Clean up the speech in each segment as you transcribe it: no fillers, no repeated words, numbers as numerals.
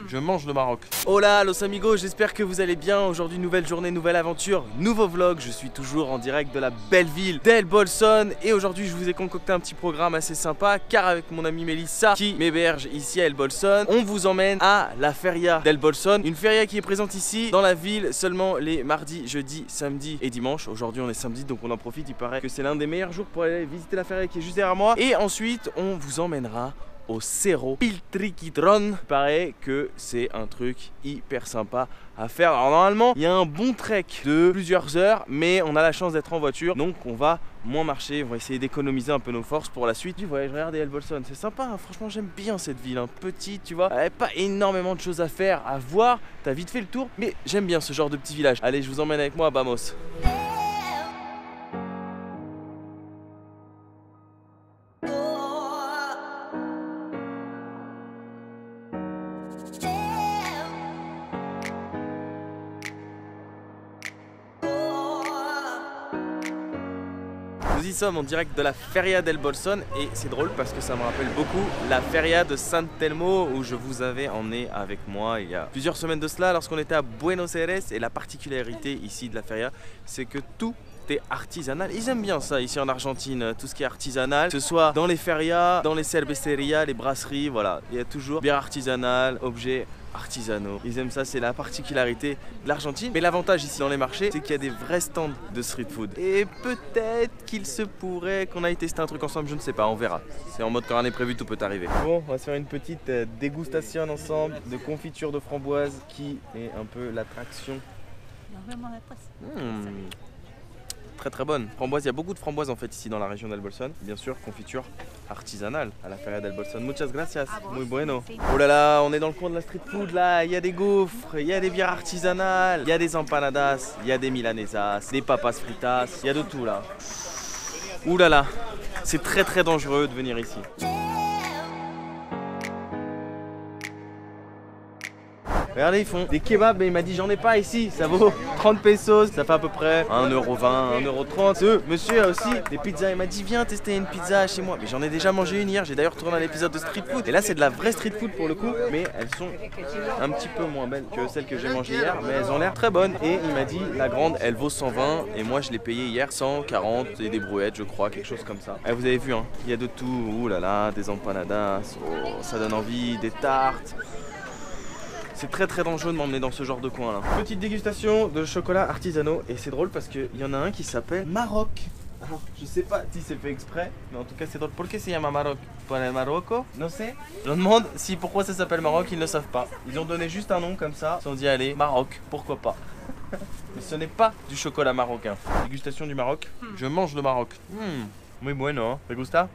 Je mange le Maroc. Hola los amigos, j'espère que vous allez bien. Aujourd'hui nouvelle journée, nouvelle aventure, nouveau vlog. Je suis toujours en direct de la belle ville d'El Bolson. Et aujourd'hui je vous ai concocté un petit programme assez sympa, car avec mon ami Mélissa qui m'héberge ici à El Bolson, on vous emmène à la feria d'El Bolson. Une feria qui est présente ici dans la ville seulement les mardis, jeudis, samedis et dimanches. Aujourd'hui on est samedi donc on en profite, il paraît que c'est l'un des meilleurs jours pour aller visiter la feria qui est juste derrière moi. Et ensuite on vous emmènera au Cerro Piltriquitron. Il paraît que c'est un truc hyper sympa à faire. Alors normalement il y a un bon trek de plusieurs heures, mais on a la chance d'être en voiture donc on va moins marcher, on va essayer d'économiser un peu nos forces pour la suite du voyage. Regardez El Bolson, c'est sympa hein. Franchement j'aime bien cette ville, hein. Petite tu vois, elle n'a pas énormément de choses à faire, à voir, t'as vite fait le tour, mais j'aime bien ce genre de petit village. Allez je vous emmène avec moi à Vamos. Nous y sommes en direct de la feria d'El Bolson et c'est drôle parce que ça me rappelle beaucoup la feria de San Telmo où je vous avais emmené avec moi il y a plusieurs semaines de cela lorsqu'on était à Buenos Aires. Et la particularité ici de la feria, c'est que tout est artisanal. Ils aiment bien ça ici en Argentine, tout ce qui est artisanal, que ce soit dans les ferias, dans les cervecerías, les brasseries, voilà, il y a toujours bière artisanale, objets artisanaux. Ils aiment ça, c'est la particularité de l'Argentine. Mais l'avantage ici dans les marchés, c'est qu'il y a des vrais stands de street food. Et peut-être qu'il se pourrait qu'on aille tester un truc ensemble, je ne sais pas, on verra. C'est en mode quand rien n'est prévu, tout peut arriver. Bon, on va se faire une petite dégustation ensemble de confiture de framboise qui est un peu l'attraction. Très très bonne. Framboise, il y a beaucoup de framboises en fait ici dans la région d'El Bolson. Bien sûr, confiture artisanale à la feria d'El Bolson. Muchas gracias, muy bueno. Oh là là, on est dans le coin de la street food là. Il y a des gaufres, il y a des bières artisanales, il y a des empanadas, il y a des milanesas, des papas fritas, il y a de tout là. Ouh là là, c'est très très dangereux de venir ici. Regardez, ils font des kebabs, mais il m'a dit j'en ai pas ici, ça vaut 30 pesos, ça fait à peu près 1,20 €, 1,30 €. Monsieur a aussi des pizzas, il m'a dit viens tester une pizza chez moi. Mais j'en ai déjà mangé une hier, j'ai d'ailleurs tourné un épisode de street food. Et là c'est de la vraie street food pour le coup, mais elles sont un petit peu moins belles que celles que j'ai mangées hier, mais elles ont l'air très bonnes. Et il m'a dit la grande elle vaut 120 et moi je l'ai payée hier 140 et des brouettes je crois, quelque chose comme ça. Et vous avez vu hein, il y a de tout, ouh là là, des empanadas, oh, ça donne envie, des tartes. C'est très très dangereux de m'emmener dans ce genre de coin là. Petite dégustation de chocolat artisanaux. Et c'est drôle parce qu'il y en a un qui s'appelle Maroc. Alors je sais pas si c'est fait exprès, mais en tout cas c'est drôle. Pourquoi c'est llama Maroc? Pour el Marocco? Non c'est. Je me demande si pourquoi ça s'appelle Maroc, ils ne savent pas. Ils ont donné juste un nom comme ça. Ils ont dit allez, Maroc, pourquoi pas. Mais ce n'est pas du chocolat marocain. Dégustation du Maroc. Je mange le Maroc. Muy bueno. ¿Te gusta?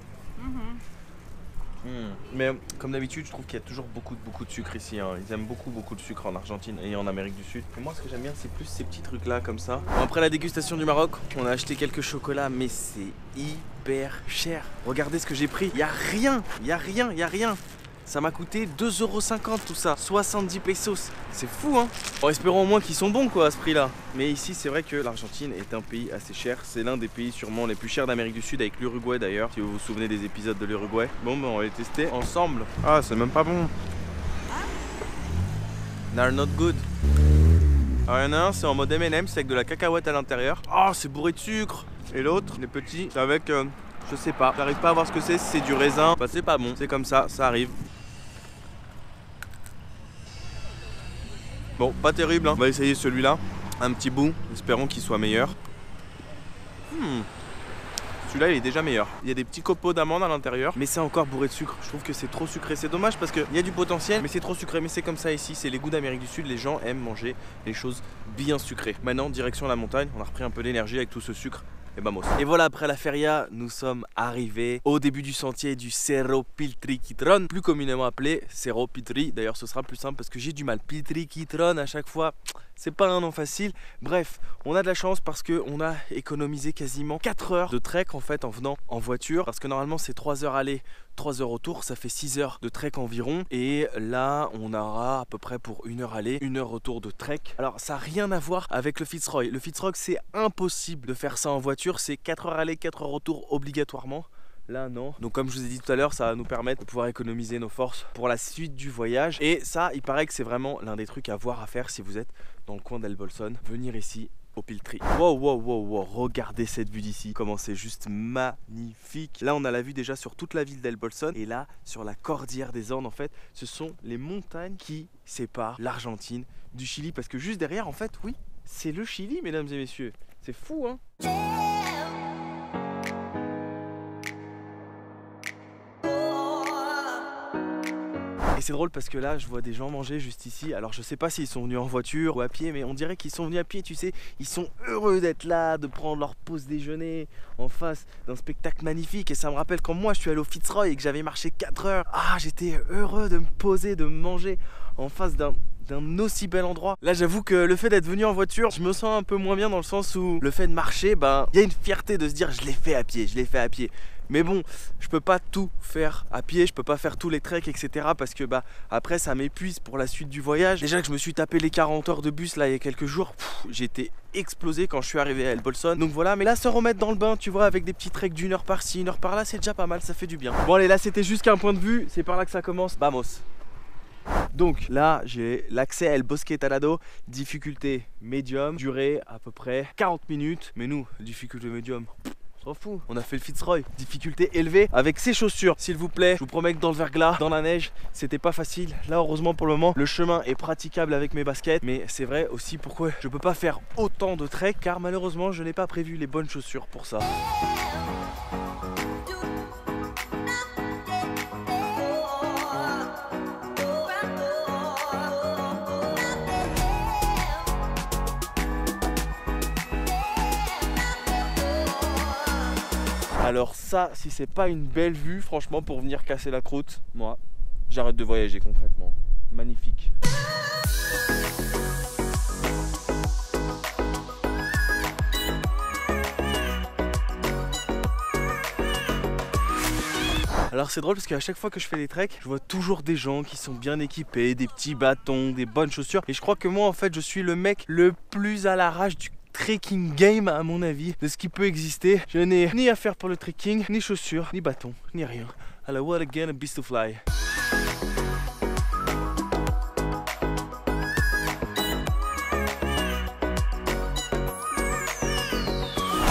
Mais comme d'habitude je trouve qu'il y a toujours beaucoup de sucre ici hein. Ils aiment beaucoup de sucre en Argentine et en Amérique du Sud. Et moi ce que j'aime bien c'est plus ces petits trucs là comme ça. Bon, après la dégustation du Maroc on a acheté quelques chocolats mais c'est hyper cher. Regardez ce que j'ai pris, il y a rien, il y a rien. Ça m'a coûté 2,50 € tout ça, 70 pesos. C'est fou hein. Bon, espérons au moins qu'ils sont bons quoi à ce prix là. Mais ici c'est vrai que l'Argentine est un pays assez cher. C'est l'un des pays sûrement les plus chers d'Amérique du Sud avec l'Uruguay d'ailleurs. Si vous vous souvenez des épisodes de l'Uruguay. Bon ben on va les tester ensemble. Ah c'est même pas bon. They're not good. Alors il y en a un c'est en mode M&M, c'est avec de la cacahuète à l'intérieur. Ah c'est bourré de sucre. Et l'autre, les petits, c'est avec, je sais pas. J'arrive pas à voir ce que c'est, si c'est du raisin. Bah c'est pas bon, c'est comme ça arrive. Bon, pas terrible, hein. On va essayer celui-là, un petit bout, espérons qu'il soit meilleur. Celui-là il est déjà meilleur. Il y a des petits copeaux d'amandes à l'intérieur, mais c'est encore bourré de sucre. Je trouve que c'est trop sucré, c'est dommage parce qu'il y a du potentiel, mais c'est trop sucré. Mais c'est comme ça ici, c'est les goûts d'Amérique du Sud, les gens aiment manger les choses bien sucrées. Maintenant, direction la montagne, on a repris un peu d'énergie avec tout ce sucre. Et vamos. Et voilà, après la feria, nous sommes arrivés au début du sentier du Cerro Piltriquitron, plus communément appelé Cerro Piltri. D'ailleurs, ce sera plus simple parce que j'ai du mal. Piltriquitron à chaque fois, c'est pas un nom facile. Bref, on a de la chance parce qu'on a économisé quasiment 4 heures de trek en fait en venant en voiture. Parce que normalement, c'est 3 heures aller, 3 heures retour, ça fait 6 heures de trek environ. Et là, on aura à peu près pour 1 heure aller, 1 heure retour de trek. Alors, ça n'a rien à voir avec le Fitzroy. Le Fitzroy, c'est impossible de faire ça en voiture. C'est 4 heures aller, 4 heures retour obligatoirement. Là non. Donc comme je vous ai dit tout à l'heure, ça va nous permettre de pouvoir économiser nos forces pour la suite du voyage. Et ça, il paraît que c'est vraiment l'un des trucs à voir, à faire si vous êtes dans le coin d'El Bolson. Venir ici au Piltri. Wow, wow, wow, wow, regardez cette vue d'ici, comment c'est juste magnifique. Là on a la vue déjà sur toute la ville d'El Bolson. Et là sur la cordillère des Andes en fait, ce sont les montagnes qui séparent l'Argentine du Chili. Parce que juste derrière en fait, oui, c'est le Chili mesdames et messieurs. C'est fou hein. Et c'est drôle parce que là je vois des gens manger juste ici. Alors je sais pas s'ils sont venus en voiture ou à pied, mais on dirait qu'ils sont venus à pied, tu sais. Ils sont heureux d'être là, de prendre leur pause déjeuner en face d'un spectacle magnifique. Et ça me rappelle quand moi je suis allé au Fitzroy et que j'avais marché 4 heures. Ah, j'étais heureux de me poser, de manger en face d'un aussi bel endroit. Là j'avoue que le fait d'être venu en voiture, je me sens un peu moins bien dans le sens où le fait de marcher, ben il y a une fierté de se dire je l'ai fait à pied, je l'ai fait à pied. Mais bon, je peux pas tout faire à pied, je peux pas faire tous les treks, etc. Parce que bah après ça m'épuise pour la suite du voyage. Déjà que je me suis tapé les 40 heures de bus là il y a quelques jours, j'étais explosé quand je suis arrivé à El Bolson. Donc voilà, mais là se remettre dans le bain, tu vois, avec des petits treks d'1 heure par-ci, 1 heure par-là, c'est déjà pas mal, ça fait du bien. Bon allez, là c'était juste qu'un point de vue, c'est par là que ça commence, vamos. Donc là j'ai l'accès à El Bosque Talado, difficulté médium, durée à peu près 40 minutes. Mais nous, difficulté médium, on s'en fout. On a fait le Fitzroy, difficulté élevée avec ses chaussures. S'il vous plaît, je vous promets que dans le verglas, dans la neige, c'était pas facile. Là heureusement pour le moment, le chemin est praticable avec mes baskets. Mais c'est vrai aussi pourquoi je peux pas faire autant de trek, car malheureusement je n'ai pas prévu les bonnes chaussures pour ça. Alors ça, si c'est pas une belle vue, franchement, pour venir casser la croûte, moi, j'arrête de voyager concrètement. Magnifique. Alors c'est drôle parce qu'à chaque fois que je fais des treks, je vois toujours des gens qui sont bien équipés, des petits bâtons, des bonnes chaussures. Et je crois que moi en fait je suis le mec le plus à l'arrache du trekking game à mon avis, de ce qui peut exister. Je n'ai ni affaire pour le trekking, ni chaussures, ni bâtons, ni rien. Alors what again a beast to fly.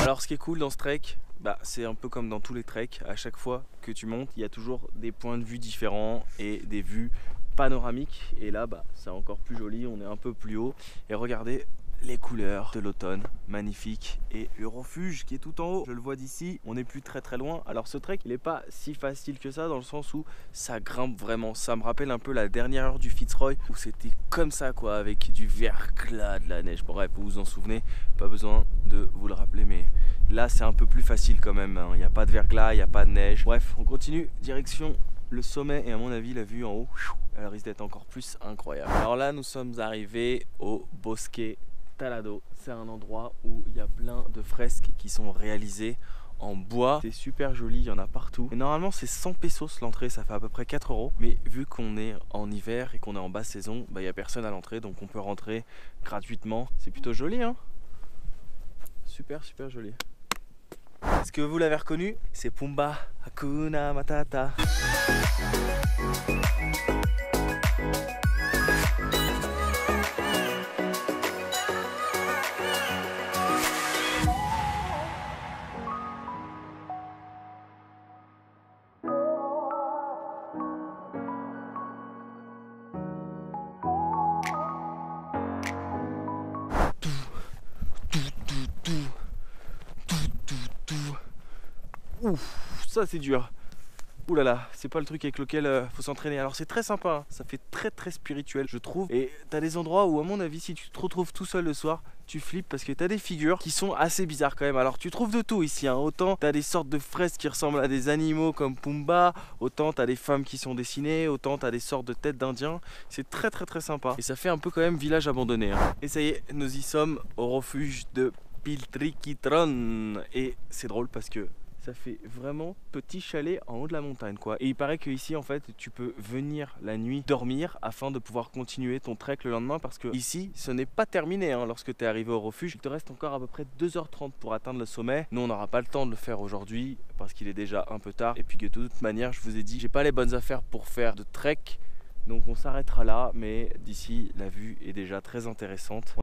Alors ce qui est cool dans ce trek, bah, c'est un peu comme dans tous les treks, à chaque fois que tu montes, il y a toujours des points de vue différents et des vues panoramiques. Et là, bah, c'est encore plus joli, on est un peu plus haut. Et regardez les couleurs de l'automne, magnifique. Et le refuge qui est tout en haut, je le vois d'ici, on n'est plus très loin. Alors ce trek, il n'est pas si facile que ça, dans le sens où ça grimpe vraiment. Ça me rappelle un peu la dernière heure du Fitzroy, où c'était comme ça quoi, avec du verglas, de la neige. Bon, bref, vous vous en souvenez, pas besoin de vous le rappeler, mais là c'est un peu plus facile quand même, hein. Il n'y a pas de verglas, il n'y a pas de neige. Bref, on continue, direction le sommet, et à mon avis la vue en haut, elle risque d'être encore plus incroyable. Alors là nous sommes arrivés au Bosque Talado. C'est un endroit où il y a plein de fresques qui sont réalisées en bois. C'est super joli, il y en a partout. Et normalement c'est 100 pesos l'entrée, ça fait à peu près 4 €. Mais vu qu'on est en hiver et qu'on est en basse saison, bah, il n'y a personne à l'entrée, donc on peut rentrer gratuitement. C'est plutôt joli hein. Super joli. Est-ce que vous l'avez reconnu? C'est Pumba, Hakuna Matata. Ouf, ça c'est dur. Ouh là là, c'est pas le truc avec lequel faut s'entraîner. Alors c'est très sympa, hein. Ça fait très spirituel je trouve. Et t'as des endroits où à mon avis si tu te retrouves tout seul le soir, tu flippes parce que t'as des figures qui sont assez bizarres quand même. Alors tu trouves de tout ici, hein. Autant t'as des sortes de fresques qui ressemblent à des animaux comme Pumba, autant t'as des femmes qui sont dessinées, autant t'as des sortes de têtes d'indiens. C'est très sympa. Et ça fait un peu quand même village abandonné, hein. Et ça y est, nous y sommes au refuge de Piltriquitron. Et c'est drôle parce que ça fait vraiment petit chalet en haut de la montagne quoi. Et il paraît que ici en fait tu peux venir la nuit dormir afin de pouvoir continuer ton trek le lendemain, parce que ici ce n'est pas terminé hein. Lorsque tu es arrivé au refuge, il te reste encore à peu près 2h30 pour atteindre le sommet. Nous on n'aura pas le temps de le faire aujourd'hui parce qu'il est déjà un peu tard, et puis que de toute manière je vous ai dit j'ai pas les bonnes affaires pour faire de trek. Donc on s'arrêtera là, mais d'ici la vue est déjà très intéressante.